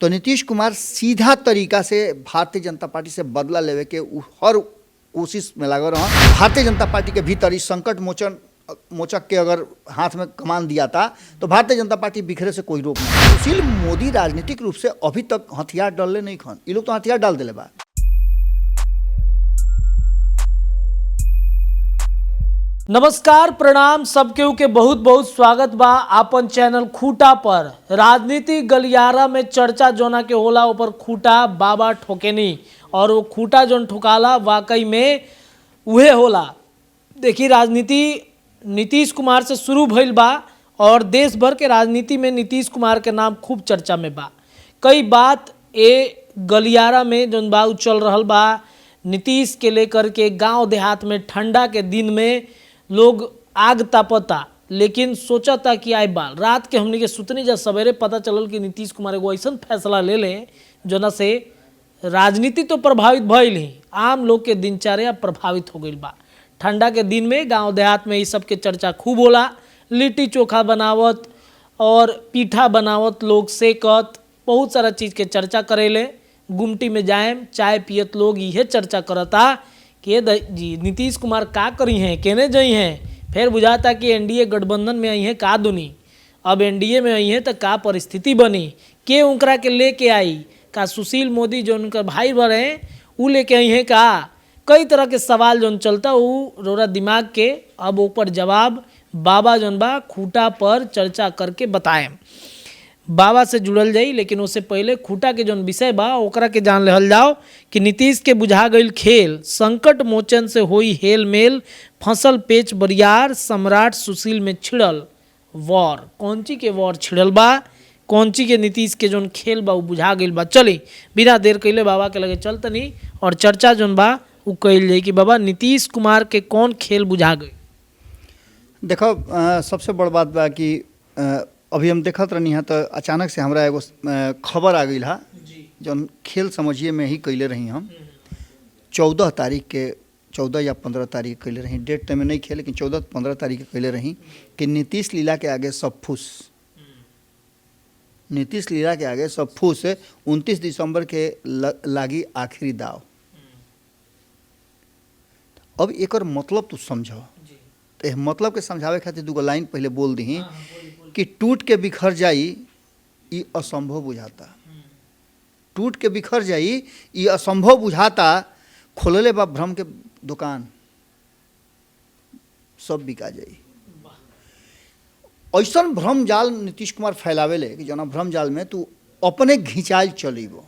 तो नीतीश कुमार सीधा तरीका से भारतीय जनता पार्टी से बदला लेवे के हर कोशिश में लगा रहा। भारतीय जनता पार्टी के भीतर इस संकट मोचक के अगर हाथ में कमान दिया था तो भारतीय जनता पार्टी बिखरे से कोई रोक नहीं। सुशील मोदी राजनीतिक रूप से अभी तक हथियार डालले नहीं खन, ये लोग तो हथियार डाल दिले बा। नमस्कार, प्रणाम, सब केहू के बहुत बहुत स्वागत बा आपन चैनल खूटा पर। राजनीति गलियारा में चर्चा जोना के होला ऊपर खूटा बाबा ठोकेनी और वो खूटा जोन ठोकाला वाकई में उहे होला। देखिए, राजनीति नीतीश कुमार से शुरू भइल बा और देश भर के राजनीति में नीतीश कुमार के नाम खूब चर्चा में बा। कई बात ए गलियारा में जोन बा चल रहल बा नीतीश के लेकर के। गांव देहात में ठंडा के दिन में लोग आग तापता, लेकिन सोचता कि आए बाल रात के हमने के सुतनी जब सवेरे पता चलल कि नीतीश कुमार एगो ऐसा फैसला ले ले जोना से राजनीति तो प्रभावित भइल ही, आम लोग के दिनचर्या प्रभावित हो गई बा। ठंडा के दिन में गांव देहात में इस सब के चर्चा खूब होला। लिट्टी चोखा बनावत और पीठा बनावत, लोग सेकत, बहुत सारा चीज़ के चर्चा करेले। गुमटी में जाएम चाय पियत लोग यह चर्चा करता कि जी नीतीश कुमार का करी हैं, केने जई हैं। फिर बुझाता कि एनडीए गठबंधन में आई हैं का दुनी, अब एनडीए में आई हैं तो का परिस्थिति बनी, के उनकरा के लेके आई, का सुशील मोदी जो उनका भाई बड़े वो लेके आई हैं का। कई तरह के सवाल जो चलता वो रोरा दिमाग के। अब ऊपर जवाब बाबा जौन बा खूटा पर चर्चा करके बताएं। बाबा से जुड़ल जाई, लेकिन उससे पहले खूटा के जौन विषय बा ओकरा के जान लेहल जाओ कि नीतीश के बुझा गईल खेल, संकट मोचन से होई हेल मेल, फसल पेच बरियार, सम्राट सुशील में छिड़ल वॉर। कौन ची के वॉर छिड़ल बा, कौन ची के नीतीश के जौन खेल बा वो बुझा गईल बा। चली बिना देर कैले बाबा के लगे चलतनी और चर्चा जौन बा वो कैल जाई कि बाबा नीतीश कुमार के कौन खेल बुझा गई। देखो, सबसे बड़ बात बा कि अभी हम देखत रहनी है तो अचानक से हमरा एगो खबर आ गई हा जौन खेल समझिए में ही कैले रही। हम 14 तारीख के 14 या 15 तारीख कैले रही, डेट तो में नहीं खे, लेकिन 14-15 तारीख के कैले रही कि नीतीश लीला के आगे सब फूस। नीतीश लीला के आगे सब फूस। 29 दिसंबर के लागी आखिरी दाव। अब एकर मतलब तू समझो, तो मतलब के समझावे खातिर दूगो लाइन पहले बोल दी कि टूट के बिखर जाई ये असंभव बुझाता। टूट के बिखर जाई ये असंभव बुझाता, खोलले बा भ्रम के दुकान, सब बिका जाई। ऐसा भ्रम जाल नीतीश कुमार फैलावेले कि जना भ्रम जाल में तू अपने घिंचाइल चलीबो।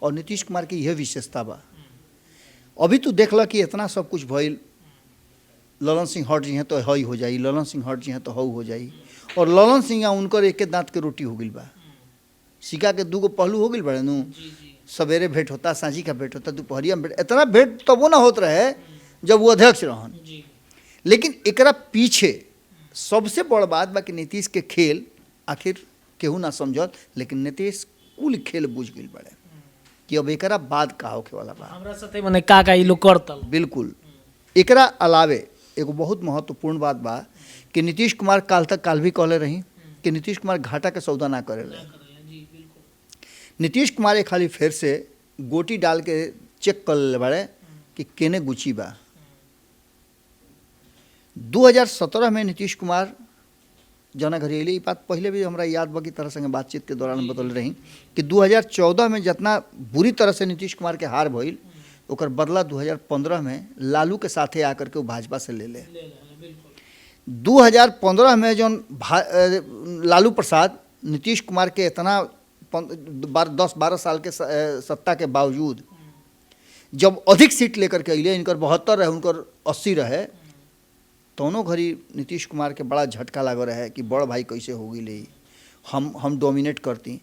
और नीतीश कुमार की यह विशेषता बा। अभी तू देख ल कि इतना सब कुछ भइल, ललन सिंह हट जी हैं तो हई हो जाई, ललन सिंह हट जी हैं तो हऊ हो जाई। और ललन सिंह उनकर एक दांत के रोटी हो गई बा। सिक्का के दूगो पहलू हो गई बड़े नू। सवेरे भेंट होता, सांझी का भेंट होता, दोपहरिया में भेंट, इतना भेंट तब वो ना होत रहे जब वो अध्यक्ष रहन। लेकिन एकरा पीछे सबसे बड़ बात बा कि नीतीश के खेल आखिर केहू ना समझल, लेकिन नीतीश कुल खेल बुझ गई बड़े कि अब एकरा बाद का होखे वाला बा। हमरा साथे मने का ई लोग करतल। बिल्कुल। एकरा अलावे एगो बहुत महत्वपूर्ण बात बा कि नीतीश कुमार काल भी कहले रही कि नीतीश कुमार घाटा के सौदा ना करेले। नीतीश कुमार एक खाली फिर से गोटी डाल के चेक कर ले बड़े कि केने गुची बा। 2017 में नीतीश कुमार जना घरी अली, बात पहले भी हमरा याद बा की तरह संगे बातचीत के दौरान बतल रही कि 2014 में जितना बुरी तरह से नीतीश कुमार के हार भइल ओकर बदला 2015 में लालू के साथे आकर के वो भाजपा से ले ले। 2015 में जो लालू प्रसाद नीतीश कुमार के इतना 10-12 साल के सत्ता के बावजूद जब अधिक सीट लेकर के अले, इनकर 72 रहे, उनकर 80 रहे, दोनों घड़ी नीतीश कुमार के बड़ा झटका लग रहा है कि बड़ भाई कैसे हो गई ले, हम डोमिनेट करती।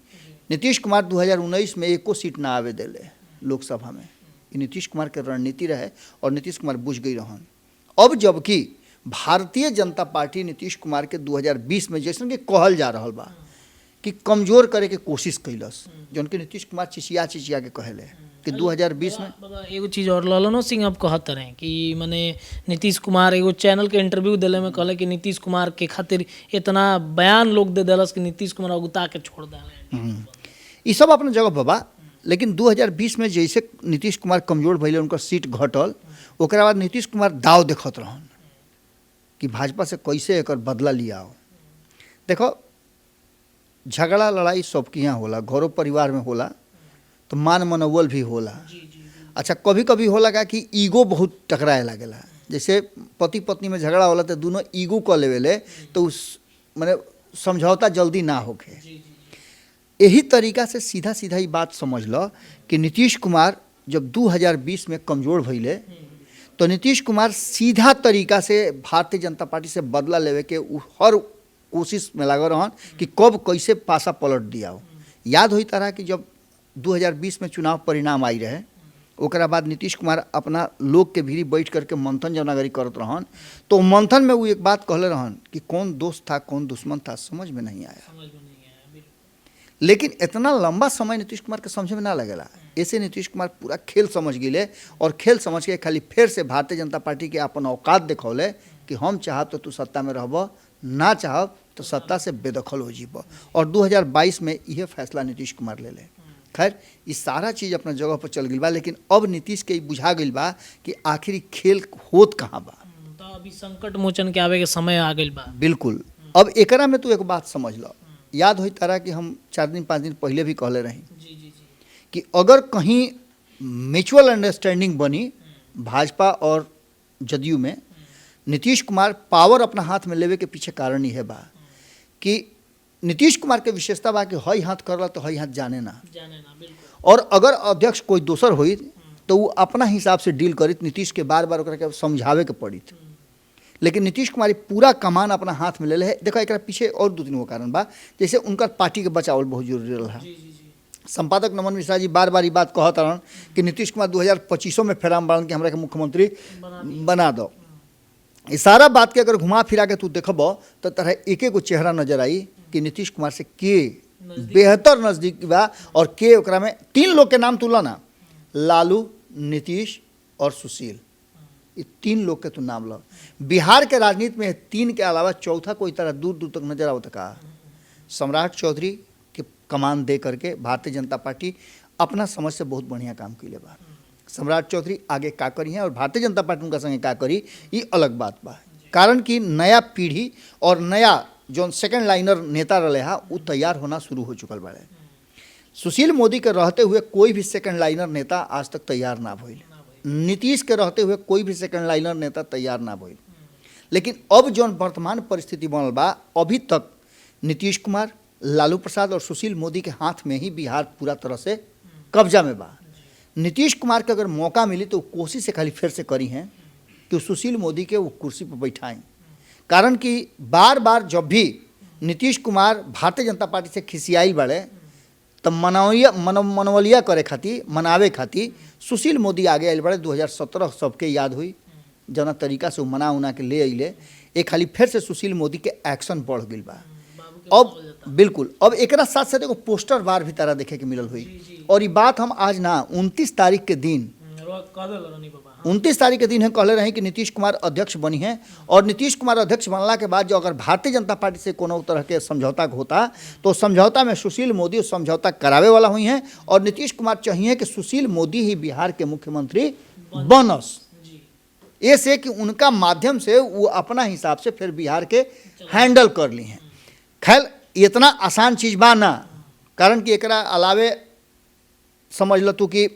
नीतीश कुमार 2019 में एको सीट ना आवे दिले लोकसभा में। नीतीश कुमार के रणनीति रहे और नीतीश कुमार बुझ गई रहन। अब जबकि भारतीय जनता पार्टी नीतीश कुमार के 2020 में जैसे कि कहल जा रहा बा कि कमजोर करे के कोशिश कैलस, जौन कि नीतीश कुमार चिचिया के कहले कि 2020 में एगो चीज़ और ललनो सिंह अब कहत रहे कि मने नीतीश कुमार एगो चैनल के इंटरव्यू दिले में कहले कि नीतीश कुमार के खातिर इतना बयान लोग दे दिलस कि नीतीश कुमार उगता के छोड़ दिले। ये सब अपना जगह पर बा। लेकिन 2020 में जैसे नीतीश कुमार कमजोर भइले, उनकर सीट घटल, ओकरा बाद नीतीश कुमार दाव देखत रहन कि भाजपा से कैसे एकर बदला लिया हो। देखो, झगड़ा लड़ाई सबके यहाँ होला, घरों परिवार में होला, तो मान मनोबल भी होला। अच्छा, कभी कभी होला का कि ईगो बहुत टकराए लागेला। जैसे पति पत्नी में झगड़ा होला तो दोनों ईगो कर लेवेले, तो उस माने समझौता जल्दी ना होके। यही तरीका से सीधा सीधा ही बात समझ लो कि नीतीश कुमार जब 2020 में कमज़ोर भइले, तो नीतीश कुमार सीधा तरीका से भारतीय जनता पार्टी से बदला लेवे के हर कोशिश में लगा रहन कि कब कैसे पासा पलट दिया हो। याद होई तरह कि जब 2020 में चुनाव परिणाम आई रहे, ओकरा बाद नीतीश कुमार अपना लोग के भीरी बैठ करके मंथन जवनागरी करत रहन, तो मंथन में वो एक बात कहले रहन कि कौन दोस्त था कौन दुश्मन था समझ में नहीं आया। लेकिन इतना लंबा समय नीतीश कुमार के समझ में ना लगेला। ऐसे नीतीश कुमार पूरा खेल समझ गए और खेल समझ के खाली फिर से भारतीय जनता पार्टी के अपन औकात दिखौले कि हम चाहब तो तू सत्ता में रहब, ना चाहब तो सत्ता से बेदखल हो जीब। और 2022 में यह फैसला नीतीश कुमार ले ले। खैर, ये सारा चीज़ अपना जगह पर चल गई बा, लेकिन अब नीतीश के बुझा गई बा कि आखिर खेल होत कहाँ बा। तो अभी संकट मोचन के आवे के समय आ गई बा। बिल्कुल। अब एकरा में तू एक बात समझ लो, याद होई तारा कि हम 4 दिन 5 दिन पहले भी कहले रही कि अगर कहीं म्यूचुअल अंडरस्टैंडिंग बनी भाजपा और जदयू में, नीतीश कुमार पावर अपना हाथ में लेवे के पीछे कारण ही है बा कि नीतीश कुमार के विशेषता बा कि हई हाथ करला तो हई हाथ जाने ना। बिल्कुल। और अगर अध्यक्ष कोई दोसर होई तो वो अपना हिसाब से डील करित, नीतीश के बार बार ओकरा के समझावे के पड़ित। लेकिन नीतीश कुमार पूरा कमान अपना हाथ में ले ले। देखो, एक पीछे और 2-3 गो कारण बा। जैसे उनका पार्टी के बचावल बहुत जरूरी रहा। संपादक नमन मिश्रा जी बार बार ये बात कहत रहन कि नीतीश कुमार 2025 में फेराम बाड़न कि हमरा के मुख्यमंत्री बना दो। ये सारा बात के अगर घुमा फिरा के तू देखब तो तरह एक गो चेहरा नजर आई कि नीतीश कुमार से के बेहतर नजदीक बा और के ओकरा में 3 लोग के नाम तुला ना, लालू, नीतीश और सुशील। ये 3 लोग के तू नाम लो। बिहार के राजनीति में 3 के अलावा चौथा कोई तरह दूर दूर तक नजर आवत का। सम्राट चौधरी के कमान दे करके भारतीय जनता पार्टी अपना समझ से बहुत बढ़िया काम कैले बा। सम्राट चौधरी आगे का करी है और भारतीय जनता पार्टी उनका संगे का करी, ये अलग बात बा। कारण कि नया पीढ़ी और नया जो सेकंड लाइनर नेता रहे हा वो तैयार होना शुरू हो चुकल बाड़े। सुशील मोदी के रहते हुए कोई भी सेकंड लाइनर नेता आज तक तैयार ना भइल। नीतीश के रहते हुए कोई भी सेकंड लाइनर नेता तैयार ना भइल। लेकिन अब जो वर्तमान परिस्थिति बनल बा, अभी तक नीतीश कुमार, लालू प्रसाद और सुशील मोदी के हाथ में ही बिहार पूरा तरह से कब्जा में बा। नीतीश कुमार के अगर मौका मिली तो कोशिश से खाली फिर से करी हैं कि सुशील मोदी के वो कुर्सी पर बैठाएं। कारण कि बार बार जब भी नीतीश कुमार भारतीय जनता पार्टी से खिसियाई बढ़े तब मनवलिया करे खातिर, मनावे खातिर सुशील मोदी आगे आयल बड़े। 2017 सबके याद हुई जना तरीका से मना उना के ले अले। एक खाली फिर से सुशील मोदी के एक्शन बढ़ गई बा। अब बिल्कुल, अब एक साथ साथ एगो पोस्टर बार भी तारा देखे के मिलल हुई। और ये बात हम आज ना 29 तारीख के दिन 29 तारीख के दिन है कहले रहे कि नीतीश कुमार अध्यक्ष बनी हैं। और नीतीश कुमार अध्यक्ष बनला के बाद जो अगर भारतीय जनता पार्टी से कोनो तरह के समझौता होता तो समझौता में सुशील मोदी समझौता करावे वाला हुई हैं। और नीतीश कुमार चाहिए कि सुशील मोदी ही बिहार के मुख्यमंत्री बनस, ऐसे कि उनका माध्यम से वो अपना हिसाब से फिर बिहार के हैंडल कर ली हैं। खैर, इतना आसान चीज़ बा ना, कारण कि एकरा अलावे समझ लो तू कि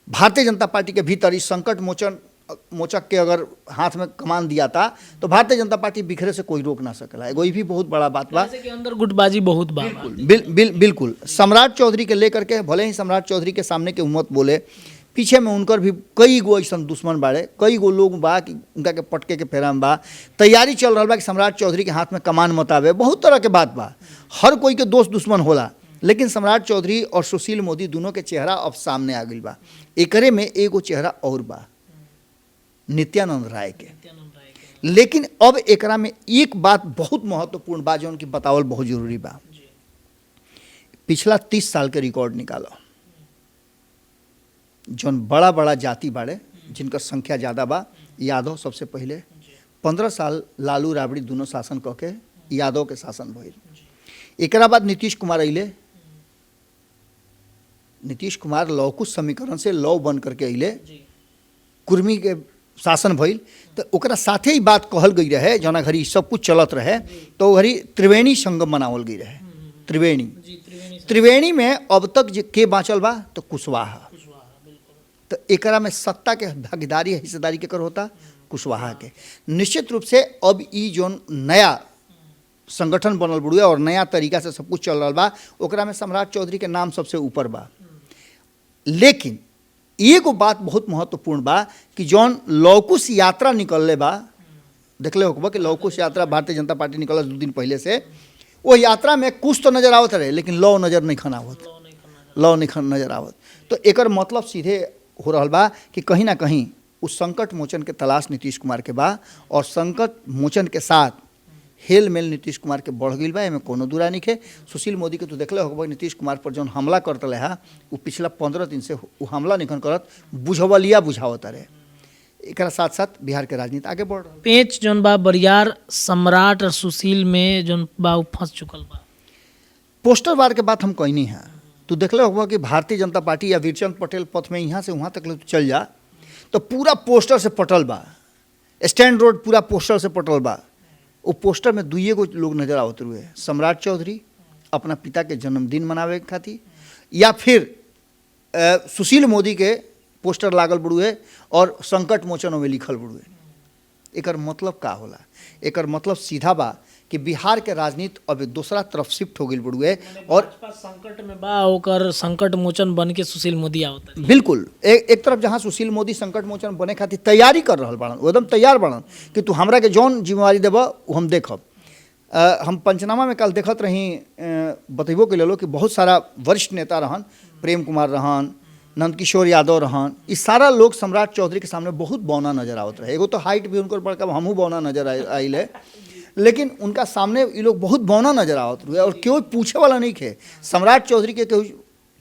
भारतीय जनता पार्टी के भीतर इस संकट मोचक के अगर हाथ में कमान दिया था तो भारतीय जनता पार्टी बिखरे से कोई रोक ना सकेला। एगो भी बहुत बड़ा बात बा के अंदर गुटबाजी बहुत बा। बिल्कुल। सम्राट चौधरी के लेकर के भले ही सम्राट चौधरी के सामने के उम्मत बोले, पीछे में उनकर भी कई गो ऐसा दुश्मन बाड़े, कई गो लोग बा कि उनका के पटके के फेरा में बा। तैयारी चल रहा बा कि सम्राट चौधरी के हाथ में कमान मत आवे। बहुत तरह के बात बा, हर कोई के दोस्त दुश्मन होला। लेकिन सम्राट चौधरी और सुशील मोदी दोनों के चेहरा अब सामने आ गई बा। एकरे में एगो चेहरा और बा, नित्यानंद राय के। लेकिन अब एकरा में एक बात बहुत महत्वपूर्ण बा जो उनकी बतावल बहुत जरूरी बा। पिछला 30 साल के रिकॉर्ड निकालो, जौन बड़ा बड़ा जाति बाड़े जिनकर संख्या ज़्यादा बा। यादव सबसे पहले 15 साल लालू राबड़ी दोनों शासन कह के यादव के शासन भइल। एकरा बाद नीतीश कुमार अइले नीतीश कुमार लवकुश समीकरण से लव बन करके अइले, जी कुर्मी के शासन भइल, तो ओकरा साथे ही बात कहल गई रहे जना घड़ी सब कुछ चलत रहे, तो घड़ी त्रिवेणी संगम बनावल गई रहे। त्रिवेणी जी त्रिवेणी में अब तक के बाँचल बा तो कुशवाहा, बिल्कुल तो एकरा में सत्ता के भागीदारी हिस्सेदारी केकर होता, कुशवाहा के। निश्चित रूप से अब ई जोन नया संगठन बनल बुढ़ुए और नया तरीका से सब कुछ चल रहा बा, ओकरा में सम्राट चौधरी के नाम सबसे ऊपर बा। लेकिन एगो बात बहुत महत्वपूर्ण बा कि जौन लवकुश यात्रा निकलले बा, देखले होगा कि लवकुश यात्रा भारतीय जनता पार्टी निकल 2 दिन पहले से, वो यात्रा में कुछ तो नजर आवत रहे लेकिन लौ नजर नहीं खन आवत, लौ नहीं खन नजर आवत। तो एकर मतलब सीधे हो रहा बा कि कहीं ना कहीं उस संकट मोचन के तलाश नीतीश कुमार के बा, और संकट मोचन के साथ हेल मेल नीतीश कुमार के बढ़ गई बा, एमें कोनो दूरा नहीं है। सुशील मोदी के तो देखले होगा नीतीश कुमार पर जौन हमला करते है वो पिछला 15 दिन से वो हमला निखन करत बुझवलिया बुझावत रहे। एक साथ साथ बिहार के राजनीति आगे बढ़ रहा। पेच जौन बा बरियार सम्राट और सुशील में जौन बा उ फंस चुकल बा। पोस्टर वार के बात हम कहनी है, तो देखले होगा कि भारतीय जनता पार्टी या वीरचंद पटेल पथ में यहाँ से वहाँ तक ले चल जा तो पूरा पोस्टर से पटल बा, स्टैंड रोड पूरा पोस्टर से पटल बा। वो पोस्टर में 2 गो लोग नजर आवत हुए, सम्राट चौधरी अपना पिता के जन्मदिन मनावे खातिर, या फिर सुशील मोदी के पोस्टर लागल बुढ़ुए और संकट मोचन में लिखल बुढ़ुए। एकर मतलब का होला? एकर मतलब सीधा बा कि बिहार के राजनीति अब दूसरा तरफ शिफ्ट हो गई बुढ़ुए, और संकट में बा ओकर संकट मोचन बन के सुशील मोदी आवत। बिल्कुल एक तरफ जहाँ सुशील मोदी संकट मोचन बने खातिर तैयारी कर रहा बाड़न, एकदम तैयार बाड़न कि तू हमरा के जौन जिम्मेवारी देब वो हम देखब। हम पंचनामा में कल देखत रही, बतेबो के लो कि बहुत सारा वरिष्ठ नेता रहन, प्रेम कुमार रहन, नंदकिशोर यादव रहन, ये सारा लोग सम्राट चौधरी के सामने बहुत बौना नजर आवत रहे। एगो तो हाइट भी उनकर बड़का, हमहू बौना नजर आइल है, लेकिन उनका सामने ये लोग बहुत बौना नजर आवत हुए, और क्यों पूछे वाला नहीं खे, सम्राट चौधरी के केहू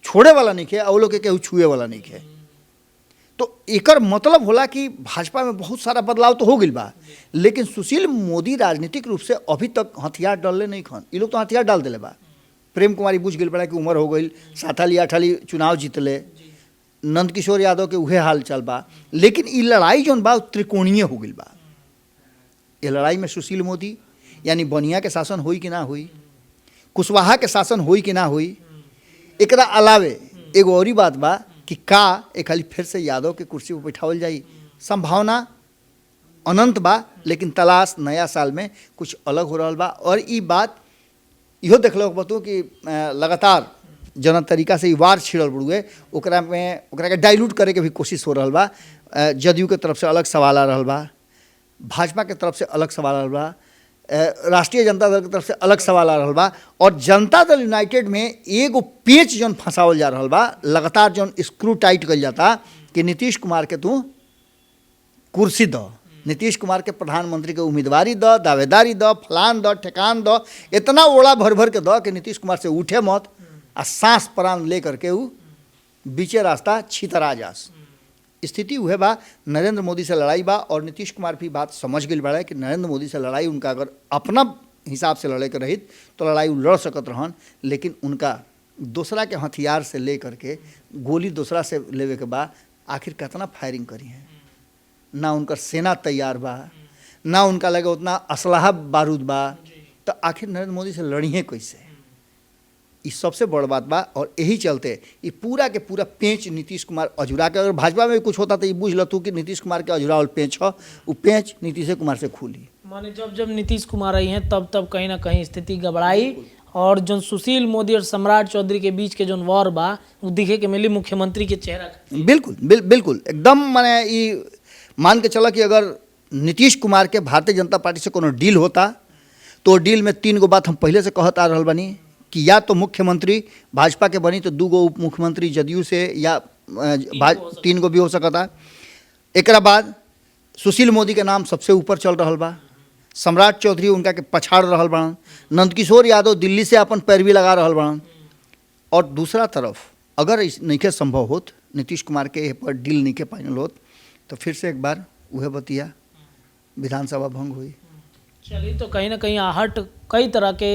छोड़े वाला नहीं खे, और लोग के केहू छुए वाला नहीं खे। तो एकर मतलब होला कि भाजपा में बहुत सारा बदलाव तो हो गई बा, लेकिन सुशील मोदी राजनीतिक रूप से अभी तक हथियार डालले नहीं खन। ये लोग तो हथियार डाल दिले बा। प्रेम कुमारी बुझ गई बड़ा कि उम्र हो गई, 7 चुनाव जीतले, नंदकिशोर यादव के उहे हाल चल बा, लेकिन ये लड़ाई जौन बा त्रिकोणीय हो गई बा। ये लड़ाई में सुशील मोदी यानी बनिया के शासन होई कि ना होई, कुशवाहा के शासन होई कि ना होई, एकरा अलावे एगो और बात बा कि का एक खाली फिर से यादव के कुर्सी पर बैठावल जाई। संभावना अनंत बा, लेकिन तलाश नया साल में कुछ अलग हो रहा बा। और ये बात इहो देखल बतू कि लगातार जना तरीका से वार छिड़ल बुढ़ुए, ओकरा के डाइल्यूट करे के भी कोशिश हो रहा बा। जदयू के तरफ से अलग सवाल आ रहा बा, भाजपा के तरफ से अलग सवाल आ रहा बा, राष्ट्रीय जनता दल की तरफ से अलग सवाल आ रहा बा, और जनता दल यूनाइटेड में एगो पेच जौन फंसावल जा रहा बा, लगातार जौन स्क्रू टाइट कल जाता कि नीतीश कुमार के तू कुर्सी द, नीतीश कुमार के प्रधानमंत्री के उम्मीदवारी द, दावेदारी द, फलान द, ठेकान द, इतना ओड़ा भर भर के द कि नीतीश कुमार से उठे मत, आ सांस प्राण ले करके वो बीचे रास्ता छितरा जास। स्थिति हुए बा नरेंद्र मोदी से लड़ाई बा, और नीतीश कुमार भी बात समझ गई बड़ा है कि नरेंद्र मोदी से लड़ाई उनका अगर अपना हिसाब से लड़े के रही तो लड़ाई वो लड़ सकत रहन, लेकिन उनका दूसरा के हथियार से ले करके गोली दूसरा से लेवे के बा, आखिर कितना फायरिंग करी है। ना उनका सेना तैयार बा, ना उनका लगे उतना असलाह बारूद बा, तो आखिर नरेंद्र मोदी से लड़ी है कैसे? ये सबसे बड़ बात बा। और यही चलते ये पूरा के पूरा पेंच नीतीश कुमार अजुरा के, अगर भाजपा में भी कुछ होता तो ये बुझ लतू कि नीतीश कुमार के अजुरावल पेंच है, वो पेंच नीतीश कुमार से खुली। माने जब नीतीश कुमार आई हैं तब कहीं ना कहीं स्थिति गड़बड़ाई, और जो सुशील मोदी और सम्राट चौधरी के बीच के जो वॉर बा वो दिखे के मिली मुख्यमंत्री के चेहरा। बिल्कुल बिल्कुल एकदम माने ये मान के चला कि अगर नीतीश कुमार के भारतीय जनता पार्टी से कोनो डील होता तो डील में 3 गो बात हम पहले से कहत आ रहा बनी कि या तो मुख्यमंत्री भाजपा के बनी तो 2 गो उप मुख्यमंत्री जदयू से, या 3 गो भी हो सकता। एक बाद सुशील मोदी के नाम सबसे ऊपर चल रहा बा, सम्राट चौधरी उनका के पछाड़ रहा बड़न, नंदकिशोर यादव दिल्ली से अपन पैरवी लगा रहा बड़न, और दूसरा तरफ अगर नहीं संभव होत नीतीश कुमार के पर डील नहीं के फाइनल होत तो फिर से एक बार वह बतिया विधानसभा भंग हुई। चलिए, तो कहीं ना कहीं आहट कई तरह के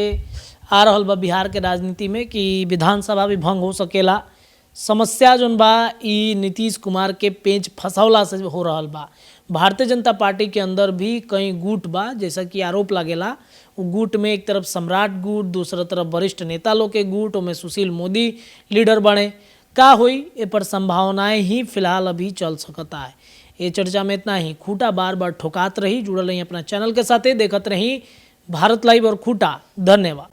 आ रहा बा बिहार के राजनीति में कि विधानसभा भी भंग हो सकेला, समस्या जोन बा ई नीतीश कुमार के पेंच फंसौला से हो रहल बा। भारतीय जनता पार्टी के अंदर भी कई गुट बा, जैसा कि आरोप लागेला। उ गुट में एक तरफ सम्राट गुट, दूसरा तरफ वरिष्ठ नेता लोग के गुट, ओमें सुशील मोदी लीडर बने। का होई ए पर संभावनाएं ही फिलहाल अभी चल सकता है। ये चर्चा में इतना ही। खूटा बार बार ठोकात रही। जुड़ल रही अपना चैनल के साथ, देखत रही भारत लाइव और खूटा। धन्यवाद।